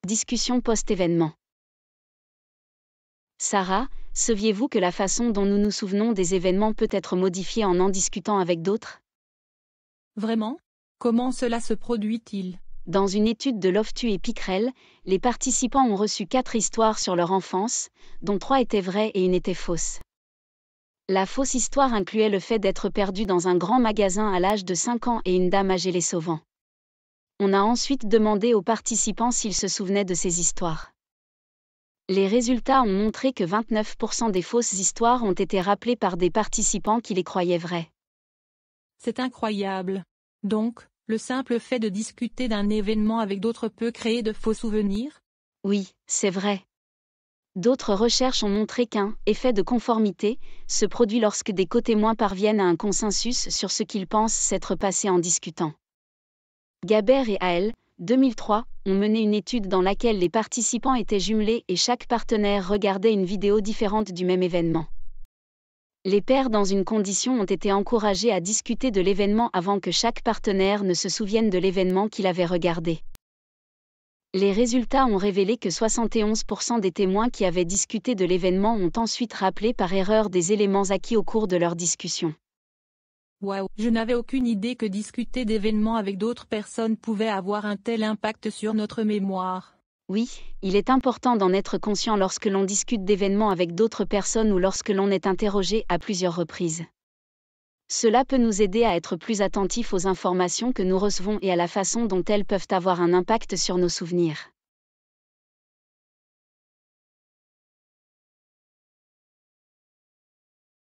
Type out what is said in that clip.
Discussion post-événement. Sarah, saviez-vous que la façon dont nous nous souvenons des événements peut être modifiée en discutant avec d'autres? Vraiment? Comment cela se produit-il? Dans une étude de Loftus et Pickrell, les participants ont reçu 4 histoires sur leur enfance, dont 3 étaient vraies et une était fausse. La fausse histoire incluait le fait d'être perdu dans un grand magasin à l'âge de 5 ans et une dame âgée les sauvant. On a ensuite demandé aux participants s'ils se souvenaient de ces histoires. Les résultats ont montré que 29% des fausses histoires ont été rappelées par des participants qui les croyaient vraies. C'est incroyable. Donc, le simple fait de discuter d'un événement avec d'autres peut créer de faux souvenirs? Oui, c'est vrai. D'autres recherches ont montré qu'un « effet de conformité » se produit lorsque des cotémoins parviennent à un consensus sur ce qu'ils pensent s'être passé en discutant. Gaber et al. 2003, ont mené une étude dans laquelle les participants étaient jumelés et chaque partenaire regardait une vidéo différente du même événement. Les pairs dans une condition ont été encouragés à discuter de l'événement avant que chaque partenaire ne se souvienne de l'événement qu'il avait regardé. Les résultats ont révélé que 71% des témoins qui avaient discuté de l'événement ont ensuite rappelé par erreur des éléments acquis au cours de leur discussion. Waouh, je n'avais aucune idée que discuter d'événements avec d'autres personnes pouvait avoir un tel impact sur notre mémoire. Oui, il est important d'en être conscient lorsque l'on discute d'événements avec d'autres personnes ou lorsque l'on est interrogé à plusieurs reprises. Cela peut nous aider à être plus attentifs aux informations que nous recevons et à la façon dont elles peuvent avoir un impact sur nos souvenirs.